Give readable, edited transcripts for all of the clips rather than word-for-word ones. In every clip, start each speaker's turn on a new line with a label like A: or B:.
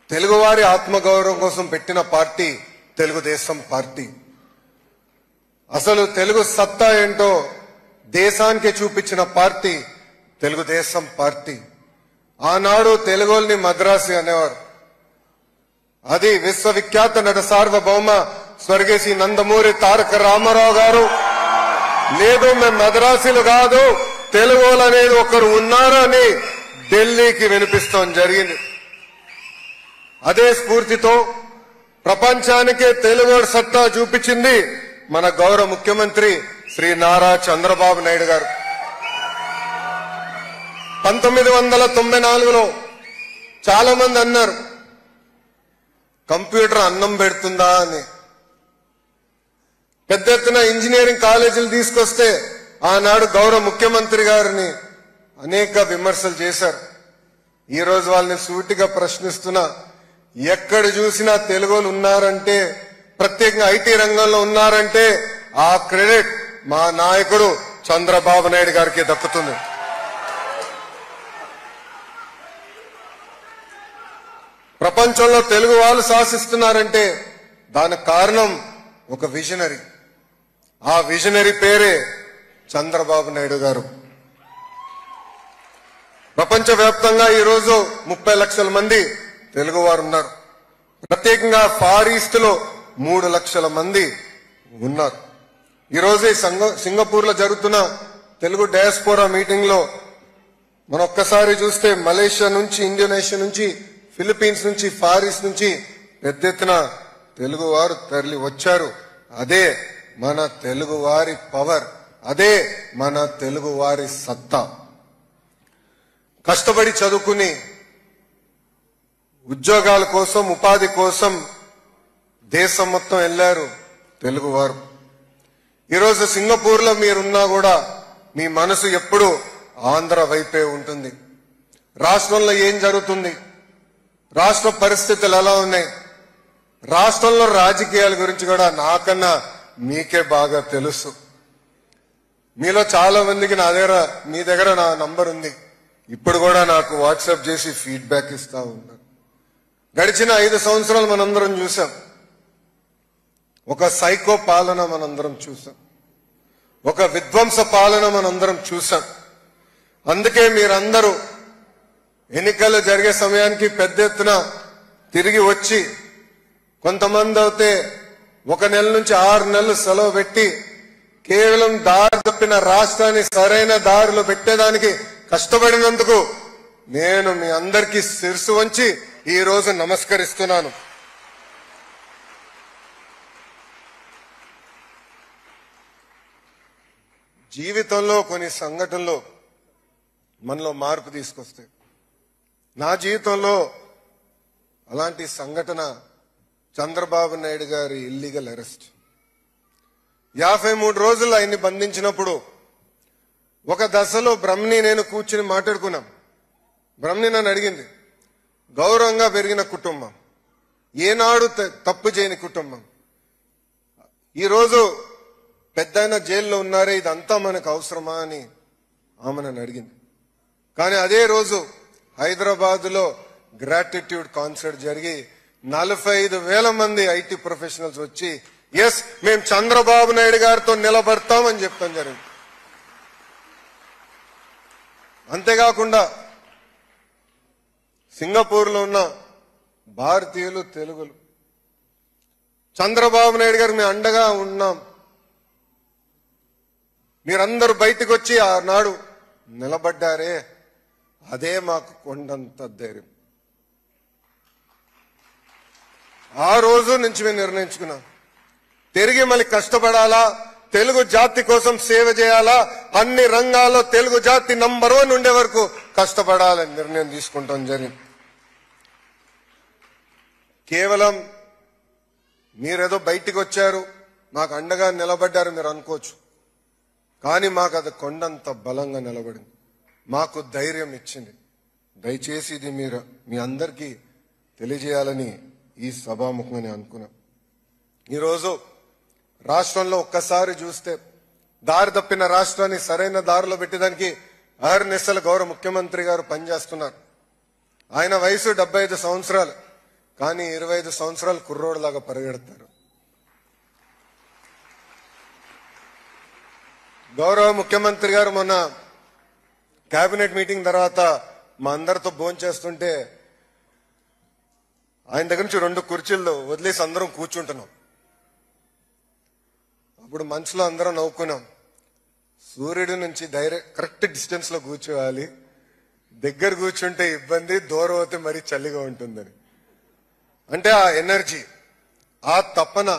A: తెలుగువారి ఆత్మగౌరవం కోసం పెట్టిన పార్టీ తెలుగుదేశం పార్టీ. అసలు తెలుగు సత్తా ఏంటో దేశానికి చూపించిన పార్టీ తెలుగుదేశం పార్టీ. ఆనాడు తెలుగోల్ని మద్రాసి అనేవారు. అది విశ్వవిఖ్యాత నట సార్వభౌమ స్వర్గీయ నందమూరి తారక రామారావు గారు లేదు మేము మద్రాసీలు కాదు తెలుగోలు అనేది ఒకరు ఉన్నారని ఢిల్లీకి వినిపిస్తాం జరిగింది. అదే స్ఫూర్తితో ప్రపంచానికే తెలుగోడు సత్తా చూపించింది మన గౌరవ ముఖ్యమంత్రి శ్రీ నారా చంద్రబాబు నాయుడు గారు. 1994లో చాలా మంది అన్నారు కంప్యూటర్ అన్నం పెడుతుందా అని. పెద్ద ఎత్తున ఇంజనీరింగ్ కాలేజీలు తీసుకొస్తే ఆనాడు గౌరవ ముఖ్యమంత్రి గారిని అనేక విమర్శలు చేశారు. ఈ రోజు వాళ్ళని సూటిగా ప్రశ్నిస్తున్నా, ఎక్కడ చూసినా తెలుగులు ఉన్నారంటే, ప్రత్యేకంగా ఐటీ రంగంలో ఉన్నారంటే ఆ క్రెడిట్ మా నాయకుడు చంద్రబాబు నాయుడు గారికి దక్కుతుంది. ప్రపంచంలో తెలుగు వాళ్ళు శాసిస్తున్నారంటే దానికి కారణం ఒక విజనరీ. ఆ విజనరీ పేరే చంద్రబాబు నాయుడు గారు. ప్రపంచవ్యాప్తంగా ఈరోజు 30 లక్షల మంది తెలుగువారు ఉన్నారు. ప్రత్యేకంగా ఫార్ ఈస్ట్ లో 3 లక్షల మంది ఉన్నారు. ఈరోజు సింగపూర్ లో జరుగుతున్న తెలుగు డయాస్పోరా మీటింగ్ లో మనం ఒక్కసారి చూస్తే మలేషియా నుంచి, ఇండోనేషియా నుంచి, ఫిలిప్పీన్స్ నుంచి, ఫార్ ఈస్ట్ నుంచి పెద్ద ఎత్తున తెలుగువారు తరలి వచ్చారు. అదే మన తెలుగువారి పవర్, అదే మన తెలుగువారి సత్తా. కష్టపడి చదువుకుని ఉద్యోగాల కోసం, ఉపాధి కోసం దేశం మొత్తం వెళ్లారు తెలుగువారు. ఈరోజు సింగపూర్ లో మీరున్నా కూడా మీ మనసు ఎప్పుడు ఆంధ్ర వైపే ఉంటుంది. రాష్ట్రంలో ఏం జరుగుతుంది, రాష్ట్ర పరిస్థితులు ఎలా ఉన్నాయి, రాష్ట్రంలో రాజకీయాల గురించి కూడా నాకన్నా మీకే బాగా తెలుసు. మీలో చాలా మందికి మీ దగ్గర నా నంబర్ ఉంది. ఇప్పుడు కూడా నాకు వాట్సాప్ చేసి ఫీడ్బ్యాక్ ఇస్తా ఉన్నారు. గడిచిన 5 సంవత్సరాలు మనందరం చూసాం. ఒక సైకో పాలన మనందరం చూసాం. ఒక విధ్వంస పాలన మనందరం చూసాం. అందుకే మీరందరూ ఎన్నికలు జరిగే సమయానికి పెద్ద ఎత్తున తిరిగి వచ్చి, కొంతమంది అయితే 1 నెల నుంచి 6 నెలలు సెలవు పెట్టి కేవలం దారి తప్పిన రాష్ట్రాన్ని సరైన దారిలో పెట్టేదానికి కష్టపడినందుకు నేను మీ అందరికీ శిరసు వంచి ఈ రోజు నమస్కరిస్తున్నాను. జీవితంలో కొన్ని సంఘటనలు మనలో మార్పు తీసుకొస్తాయి. నా జీవితంలో అలాంటి సంఘటన చంద్రబాబు నాయుడు గారి ఇల్లీగల్ అరెస్ట్. 53 రోజులు ఆయన్ని బంధించినప్పుడు ఒక దశలో బ్రహ్మని నేను కూర్చుని మాట్లాడుకున్నాం. బ్రహ్మని నన్ను అడిగింది, గౌరవంగా పెరిగిన కుటుంబం, ఏనాడు తప్పు చేయని కుటుంబం, ఈరోజు పెద్దయిన జైల్లో ఉన్నారే, ఇదంతా మనకు అవసరమా అని ఆమె నన్ను అడిగింది. కానీ అదే రోజు హైదరాబాద్ లో గ్రాటిట్యూడ్ కాన్సర్ట్ జరిగి 45,000 మంది ఐటీ ప్రొఫెషనల్స్ వచ్చి ఎస్ మేము చంద్రబాబు నాయుడు గారితో నిలబడతామని చెప్తాం జరిగింది. అంతేకాకుండా సింగపూర్ లో ఉన్న భారతీయులు, తెలుగులు చంద్రబాబు నాయుడు గారు మేము అండగా ఉన్నాం, మీరందరూ బయటకు వచ్చి ఆనాడు నిలబడ్డారే, అదే మాకు కొండంత ధైర్యం. ఆ రోజు నుంచి మేము నిర్ణయించుకున్నాం, తిరిగి మళ్ళీ కష్టపడాలా, తెలుగు జాతి కోసం సేవ చేయాలా, అన్ని రంగాల్లో తెలుగు జాతి నంబర్ 1 ఉండే వరకు కష్టపడాలని నిర్ణయం తీసుకుంటాం జరిగింది. కేవలం మీరేదో బయటికి వచ్చారు, మాకు అండగా నిలబడ్డారు మీరు అనుకోవచ్చు. కానీ మాకు అది కొండంత బలంగా నిలబడింది, మాకు ధైర్యం ఇచ్చింది. దయచేసి ఇది మీరు మీ అందరికీ తెలియజేయాలని ఈ సభాముఖంగా అనుకున్నా. ఈరోజు రాష్ట్రంలో ఒక్కసారి చూస్తే దారి తప్పిన రాష్ట్రాన్ని సరైన దారిలో పెట్టేదానికి అహర్నిశలు గౌరవ ముఖ్యమంత్రి గారు పనిచేస్తున్నారు. ఆయన వయసు 75 సంవత్సరాలు. కానీ 25 సంవత్సరాలు కుర్రోడ్లాగా పరిగెడతారు. గౌరవ ముఖ్యమంత్రి గారు మొన్న కేబినెట్ మీటింగ్ తర్వాత మా అందరితో భోంచేస్తుంటే ఆయన దగ్గర నుంచి 2 కుర్చీల్లో వదిలేసి అందరం కూర్చుంటున్నాం. అప్పుడు మనసులో అందరం నవ్వుకున్నాం. సూర్యుడి నుంచి కరెక్ట్ డిస్టెన్స్ లో కూర్చోవాలి, దగ్గర కూర్చుంటే ఇబ్బంది, దూరం అవుతే మరీ చలిగా ఉంటుందని. అంటే ఆ ఎనర్జీ, ఆ తపన,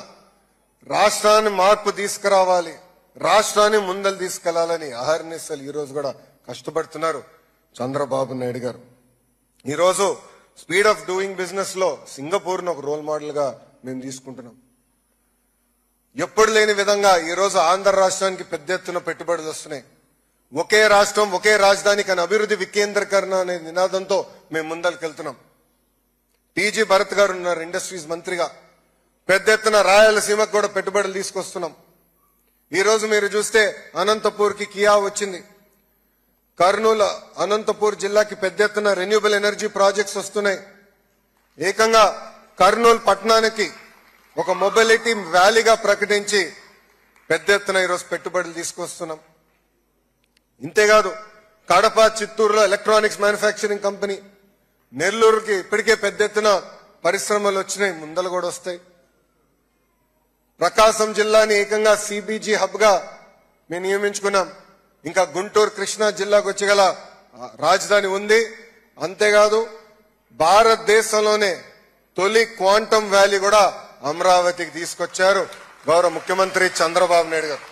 A: రాష్ట్రాన్ని మార్పు తీసుకురావాలి, రాష్ట్రాన్ని ముందలు తీసుకెళ్లాలని అహర్నిశలు ఈ రోజు కూడా కష్టపడుతున్నారు చంద్రబాబు నాయుడు గారు. ఈరోజు స్పీడ్ ఆఫ్ డూయింగ్ బిజినెస్ లో సింగపూర్ ను ఒక రోల్ మోడల్ గా మేము తీసుకుంటున్నాం. ఎప్పుడు లేని విధంగా ఈరోజు ఆంధ్ర రాష్ట్రానికి పెద్ద ఎత్తున పెట్టుబడులు వస్తున్నాయి. ఒకే రాష్ట్రం ఒకే రాజధాని కానీ అభివృద్ధి వికేంద్రీకరణ అనే నినాదంతో మేము ముందరికెళ్తున్నాం. టీజీ భరత్ గారు ఉన్నారు ఇండస్ట్రీస్ మంత్రిగా. పెద్ద ఎత్తున రాయలసీమకు కూడా పెట్టుబడులు తీసుకొస్తున్నాం. ఈ రోజు మీరు చూస్తే అనంతపూర్ కి కియా వచ్చింది. కర్నూలు అనంతపూర్ జిల్లాకి పెద్ద ఎత్తున రెన్యూబుల్ ఎనర్జీ ప్రాజెక్ట్స్ వస్తున్నాయి. ఏకంగా కర్నూలు పట్టణానికి ఒక మొబిలిటీ వ్యాలీగా ప్రకటించి పెద్ద ఎత్తున ఈరోజు పెట్టుబడులు తీసుకొస్తున్నాం. ఇంతేకాదు కడప చిత్తూరులో ఎలక్ట్రానిక్స్ మ్యానుఫ్యాక్చరింగ్ కంపెనీ, నెల్లూరుకి ఇప్పటికే పెద్ద ఎత్తున పరిశ్రమలు వచ్చినాయి, ముందలు కూడా వస్తాయి. ప్రకాశం జిల్లాని ఏకంగా సిబిజీ హబ్ గా మేము నియమించుకున్నాం. ఇంకా గుంటూరు కృష్ణా జిల్లాకు వచ్చగల రాజధాని ఉంది. అంతేకాదు భారతదేశంలోనే తొలి క్వాంటమ్ వ్యాలీ కూడా అమరావతికి తీసుకొచ్చారు గౌరవ ముఖ్యమంత్రి చంద్రబాబు నాయుడు గారు.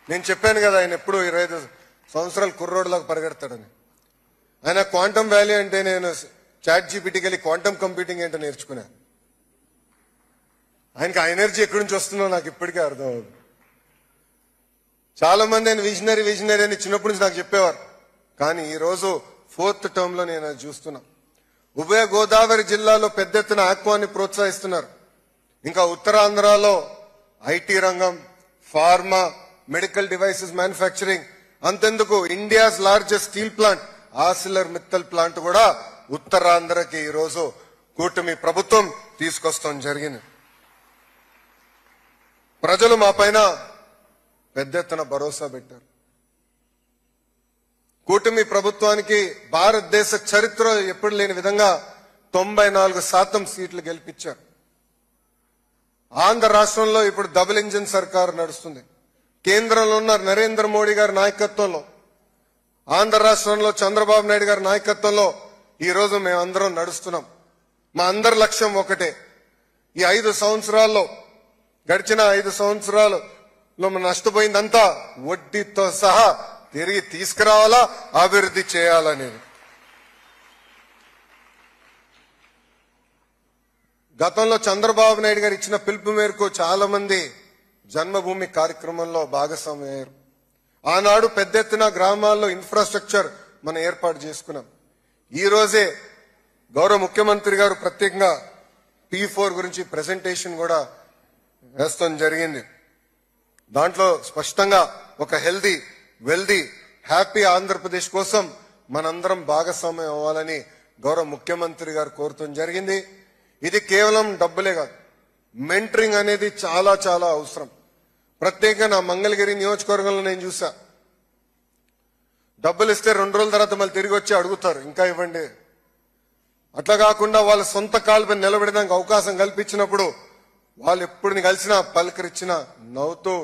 A: నేను చెప్పాను కదా ఆయన ఎప్పుడు 25 సంవత్సరాలు కుర్రోడ్లాగా పరిగెడతాడని. ఆయన క్వాంటమ్ వ్యాలీ అంటే నేను చాట్ జీపీటీకి వెళ్ళి క్వాంటమ్ కంప్యూటింగ్ ఏంటో నేర్చుకున్నాను. ఆయనకి ఆ ఎనర్జీ ఎక్కడి నుంచి వస్తుందో నాకు ఇప్పటికే అర్థం అవుతుంది. చాలా మంది ఆయన విజనరీ అని చిన్నప్పటి నుంచి నాకు చెప్పేవారు. కానీ ఈ రోజు 4th టర్మ్ లో నేను అది చూస్తున్నా. ఉభయ గోదావరి జిల్లాలో పెద్ద ఎత్తున ఆక్వాని ప్రోత్సహిస్తున్నారు. ఇంకా ఉత్తరాంధ్రలో ఐటీ రంగం, ఫార్మా, మెడికల్ డివైసెస్ మ్యానుఫ్యాక్చరింగ్, అంతెందుకు India's largest steel plant Arcelor Mittal plant కూడా ఉత్తరాంధ్రకి ఈ రోజు కూటమి ప్రభుత్వం తీసుకొస్తాం జరిగింది. ప్రజలు మా పైన పెద్ద ఎత్తున భరోసా పెట్టారు. కూటమి ప్రభుత్వానికి భారతదేశ చరిత్ర ఎప్పుడు లేని విధంగా 94% సీట్లు గెలిపించారు. ఆంధ్ర రాష్ట్రంలో ఇప్పుడు డబుల్ ఇంజిన్ సర్కార్ నడుస్తుంది. కేంద్రంలో ఉన్న నరేంద్ర మోడీ గారి నాయకత్వంలో, ఆంధ్ర రాష్ట్రంలో చంద్రబాబు నాయుడు గారి నాయకత్వంలో ఈ రోజు మేమందరం నడుస్తున్నాం. మా అందరి లక్ష్యం ఒకటే. ఈ 5 సంవత్సరాల్లో, గడిచిన 5 సంవత్సరాల్లో మనం నష్టపోయిందంతా వడ్డీతో సహా తిరిగి తీసుకురావాలా, అభివృద్ధి చేయాలనేది. గతంలో చంద్రబాబు నాయుడు గారు ఇచ్చిన పిలుపు మేరకు చాలా మంది జన్మభూమి కార్యక్రమంలో భాగస్వామయ్యారు. ఆనాడు పెద్ద ఎత్తున గ్రామాల్లో ఇన్ఫ్రాస్ట్రక్చర్ మనం ఏర్పాటు చేసుకున్నాం. ఈ రోజే గౌరవ ముఖ్యమంత్రి గారు ప్రత్యేకంగా P4 గురించి ప్రెజెంటేషన్ కూడా వేస్తాం జరిగింది. దాంట్లో స్పష్టంగా ఒక హెల్దీ, వెల్దీ, హ్యాపీ ఆంధ్రప్రదేశ్ కోసం మనందరం భాగస్వామ్యం అవ్వాలని గౌరవ ముఖ్యమంత్రి గారు కోరటం జరిగింది. ఇది కేవలం డబ్బులే కాదు, మెంటరింగ్ అనేది చాలా చాలా అవసరం. ప్రత్యేకంగా నా మంగళగిరి నియోజకవర్గంలో నేను చూసా, డబ్బులు ఇస్తే 2 రోజుల తర్వాత మళ్ళీ తిరిగి వచ్చి అడుగుతారు ఇంకా ఇవ్వండి. అట్లా కాకుండా వాళ్ళ సొంత కాళ్ళపై నిలబెట్టడానికి అవకాశం కల్పించినప్పుడు వాళ్ళు ఎప్పుడు కలిసినా పలకరించినా నవ్వుతూ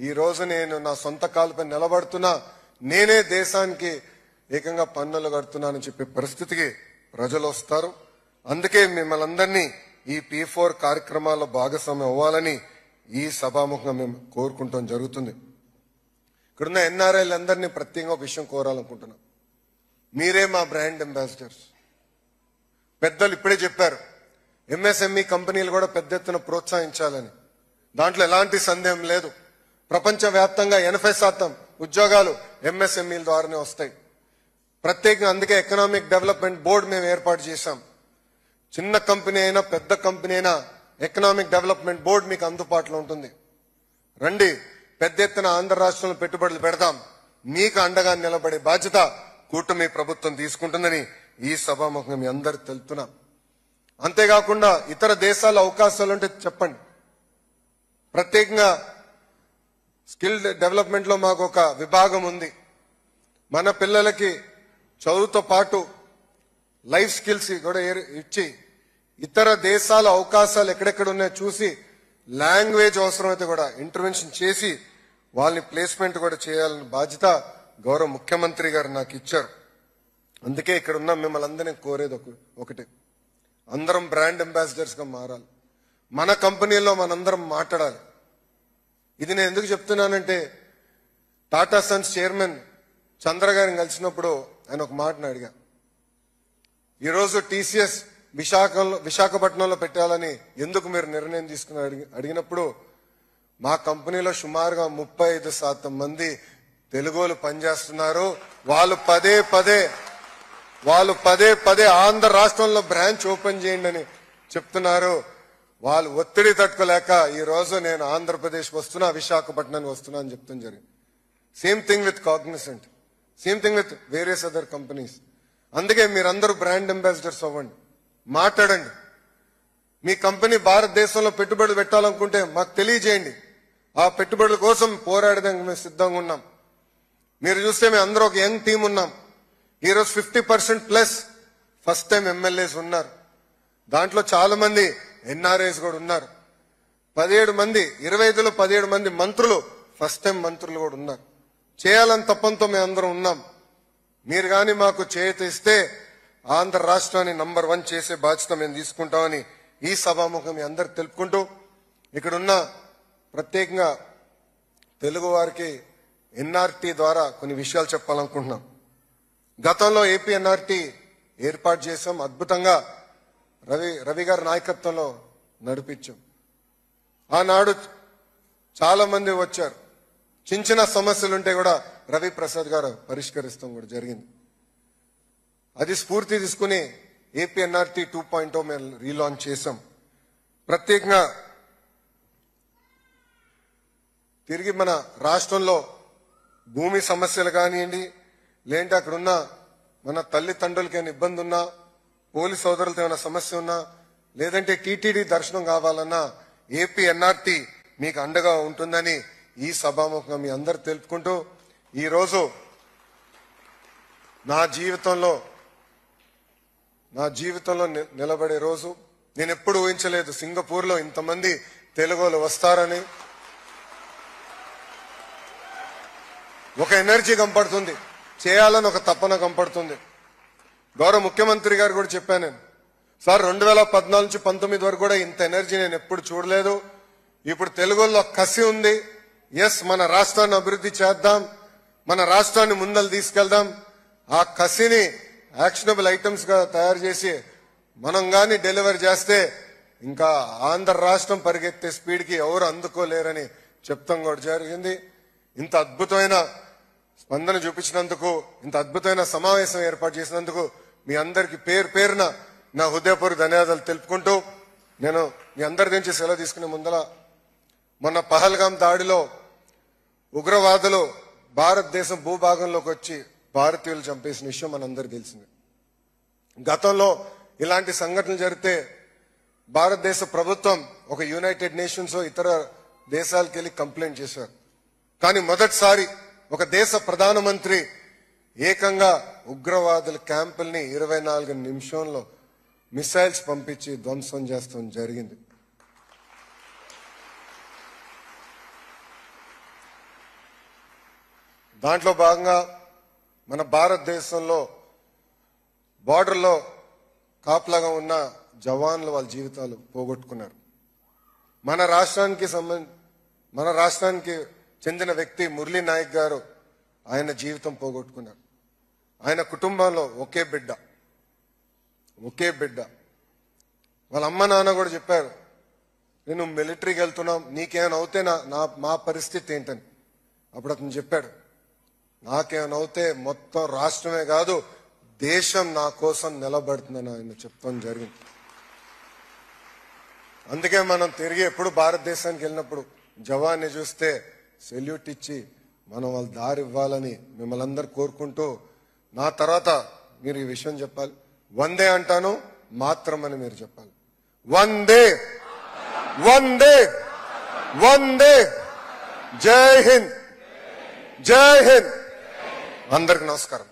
A: ఈ రోజు నేను నా సొంత కాళ్ళపై నిలబడుతున్నా, నేనే దేశానికి ఏకంగా పన్నులు కడుతున్నానని చెప్పే పరిస్థితికి ప్రజలు వస్తారు. అందుకే మిమ్మల్ని అందరినీ ఈ P4 కార్యక్రమాల్లో భాగస్వామ్యం అవ్వాలని ఈ సభాముఖంగా మేము కోరుకుంటాం జరుగుతుంది. ఇక్కడున్న ఎన్ఆర్ఐలు అందరినీ ప్రత్యేకంగా ఒక విషయం కోరాలనుకుంటున్నాం. మీరే మా బ్రాండ్ అంబాసిడర్స్. పెద్దలు ఇప్పుడే చెప్పారు, ఎంఎస్ఎంఈ కంపెనీలు కూడా పెద్ద ఎత్తున ప్రోత్సహించాలని. దాంట్లో ఎలాంటి సందేహం లేదు. ప్రపంచవ్యాప్తంగా 80% ఉద్యోగాలు ఎంఎస్ఎంఈల ద్వారానే వస్తాయి. ప్రత్యేకంగా అందుకే ఎకనామిక్ డెవలప్మెంట్ బోర్డు మేము ఏర్పాటు చేశాం. చిన్న కంపెనీ అయినా పెద్ద కంపెనీ అయినా ఎకనామిక్ డెవలప్మెంట్ బోర్డు మీకు అందుబాటులో ఉంటుంది. రండి, పెద్ద ఎత్తున ఆంధ్ర రాష్ట్రంలో పెట్టుబడులు పెడదాం. మీకు అండగా నిలబడే బాధ్యత కూటమి ప్రభుత్వం తీసుకుంటుందని ఈ సభాముఖంగా మీ అందరికి తెలుపుతున్నా. అంతేకాకుండా ఇతర దేశాల అవకాశాలు ఉంటే చెప్పండి. ప్రత్యేకంగా స్కిల్ డెవలప్మెంట్ లో మాకు ఒక విభాగం ఉంది. మన పిల్లలకి చదువుతో పాటు లైఫ్ స్కిల్స్ కూడా ఇచ్చి ఇతర దేశాల అవకాశాలు ఎక్కడెక్కడ ఉన్నాయో చూసి లాంగ్వేజ్ అవసరమైతే కూడా ఇంటర్వెన్షన్ చేసి వాళ్ళని ప్లేస్మెంట్ కూడా చేయాలని బాధ్యత గౌరవ ముఖ్యమంత్రి గారు నాకు ఇచ్చారు. అందుకే ఇక్కడ ఉన్న మిమ్మల్ని అందరినీ కోరేది ఒకటే, అందరం బ్రాండ్ అంబాసిడర్స్ గా మారాలి. మన కంపెనీలో మనందరం మాట్లాడాలి. ఇది నేను ఎందుకు చెప్తున్నానంటే, టాటా సన్స్ చైర్మన్ చంద్ర గారిని కలిసినప్పుడు ఆయన ఒక మాటను అడిగా. ఈరోజు టీసీఎస్ విశాఖపట్నంలో పెట్టాలని ఎందుకు మీరు నిర్ణయం తీసుకుని అడిగినప్పుడు, మా కంపెనీలో సుమారుగా 35% మంది తెలుగోలు పనిచేస్తున్నారు. వాళ్ళు పదే పదే ఆంధ్ర రాష్ట్రంలో బ్రాంచ్ ఓపెన్ చేయండి అని చెప్తున్నారు. వాళ్ళు ఒత్తిడి తట్టుకోలేక ఈ రోజు నేను ఆంధ్రప్రదేశ్ వస్తున్నా, విశాఖపట్నానికి వస్తున్నా అని చెప్తాం జరిగింది. Same thing with Cognizant, same thing with various other companies. అందుకే మీరందరూ బ్రాండ్ అంబాసిడర్స్ అవ్వండి, మాట్లాడండి. మీ కంపెనీ భారతదేశంలో పెట్టుబడులు పెట్టాలనుకుంటే మాకు తెలియజేయండి. ఆ పెట్టుబడుల కోసం పోరాడడానికి మేము సిద్ధంగా ఉన్నాం. మీరు చూస్తే మేము అందరూ ఒక యంగ్ టీం ఉన్నాం. ఈరోజు 50% ఫస్ట్ టైం ఎమ్మెల్యేస్ ఉన్నారు. దాంట్లో చాలా మంది ఎన్ఆర్ఐస్ కూడా ఉన్నారు. 17 మంది 25లో 17 మంది మంత్రులు ఫస్ట్ టైం మంత్రులు కూడా ఉన్నారు. చేయాలని తప్పంతో మేము అందరం ఉన్నాం. మీరు గాని మాకు చేయూత ఇస్తే ఆంధ్ర రాష్ట్రాన్ని నంబర్ 1 చేసే బాధ్యత మేము తీసుకుంటామని ఈ సభాముఖం మీ అందరికి తెలుపుకుంటూ, ఇక్కడున్న ప్రత్యేకంగా తెలుగు వారికి ఎన్ఆర్టీ ద్వారా కొన్ని విషయాలు చెప్పాలనుకుంటున్నాం. గతంలో ఏపీ ఎన్ఆర్టీ ఏర్పాటు చేశాం. అద్భుతంగా రవి గారి నాయకత్వంలో నడిపించాం. ఆనాడు చాలా మంది వచ్చారు. చిన్న చిన్న సమస్యలుంటే కూడా రవి ప్రసాద్ గారు పరిష్కరిస్తాం కూడా జరిగింది. అది స్ఫూర్తి తీసుకుని ఏపీ ఎన్ఆర్టీ 2.0 మేము రీలాంచ్ చేశాం. ప్రత్యేకంగా తిరిగి మన రాష్ట్రంలో భూమి సమస్యలు కానివ్వండి, లేదంటే అక్కడున్న మన తల్లిదండ్రులకి ఏమైనా ఇబ్బంది ఉన్నా, పోలీస్ సోదరులతో ఏమైనా సమస్య ఉన్నా, లేదంటే టీటీడీ దర్శనం కావాలన్నా ఏపీ ఎన్ఆర్టీ మీకు అండగా ఉంటుందని ఈ సభాముఖంగా మీ అందరు తెలుపుకుంటూ, ఈరోజు నా జీవితంలో నిలబడే రోజు. నేను ఎప్పుడు ఊహించలేదు సింగపూర్లో ఇంతమంది తెలుగులు వస్తారని. ఒక ఎనర్జీ కనపడుతుంది, చేయాలని ఒక తపన కనపడుతుంది. గౌరవ ముఖ్యమంత్రి గారు కూడా చెప్పాను నేను, సార్ 2014 నుంచి 19 వరకు కూడా ఇంత ఎనర్జీ నేను ఎప్పుడు చూడలేదు. ఇప్పుడు తెలుగులో కసి ఉంది. ఎస్, మన రాష్ట్రాన్ని అభివృద్ధి చేద్దాం, మన రాష్ట్రాన్ని ముందలు తీసుకెళ్దాం. ఆ కసిని యాక్షనబుల్ ఐటమ్స్ గా తయారు చేసి మనం గాని డెలివరీ చేస్తే ఇంకా ఆంధ్ర రాష్ట్రం పరిగెత్తే స్పీడ్ కి ఎవరు అందుకోలేరని చెప్తాం కూడా జరిగింది. ఇంత అద్భుతమైన స్పందన చూపించినందుకు, ఇంత అద్భుతమైన సమావేశం ఏర్పాటు చేసినందుకు మీ అందరికి పేరున నా హృదయపూర్వక ధన్యవాదాలు తెలుపుకుంటూ, నేను మీ అందరి నుంచి సెలవు తీసుకునే ముందర, మొన్న పహల్గాం దాడిలో ఉగ్రవాదులు భారతదేశం భూభాగంలోకి వచ్చి భారతీయులు చంపేసిన విషయం మనందరికీ తెలిసింది. గతంలో ఇలాంటి సంఘటనలు జరిగితే భారతదేశ ప్రభుత్వం ఒక యునైటెడ్ నేషన్స్ ఇతర దేశాలకు వెళ్లి కంప్లైంట్ చేశారు. కానీ మొదటిసారి ఒక దేశ ప్రధానమంత్రి ఏకంగా ఉగ్రవాదుల క్యాంపుల్ని 24 నిమిషంలో మిసైల్స్ పంపించి ధ్వంసం చేస్తాం జరిగింది. దాంట్లో భాగంగా మన భారతదేశంలో బార్డర్లో కాపలాగా ఉన్న జవాన్లు వాళ్ళ జీవితాలు పోగొట్టుకున్నారు. మన రాష్ట్రానికి చెందిన వ్యక్తి మురళీ నాయక్ గారు ఆయన జీవితం పోగొట్టుకున్నారు. ఆయన కుటుంబంలో ఒకే బిడ్డ. వాళ్ళ అమ్మ నాన్న కూడా చెప్పారు, నేను మిలిటరీకి వెళ్తున్నాం, నీకేమైనా అవుతే మా పరిస్థితి ఏంటని. అప్పుడు అతను చెప్పాడు, నాకేమైనా అవుతే మొత్తం రాష్ట్రమే కాదు దేశం నా కోసం నిలబడుతుందని ఆయన చెప్తాం జరిగింది. అందుకే మనం తిరిగి ఎప్పుడు భారతదేశానికి వెళ్ళినప్పుడు జవాన్ని చూస్తే సెల్యూట్ ఇచ్చి మనం వాళ్ళ దారి ఇవ్వాలని మిమ్మల్ని అందరు కోరుకుంటూ, నా తర్వాత మీరు ఈ విషయం చెప్పాలి. వందే అంటాను, మాత్రం అని మీరు చెప్పాలి. వందే వందే వందే. జై హింద్, జై హింద్. అందరికి నమస్కారం.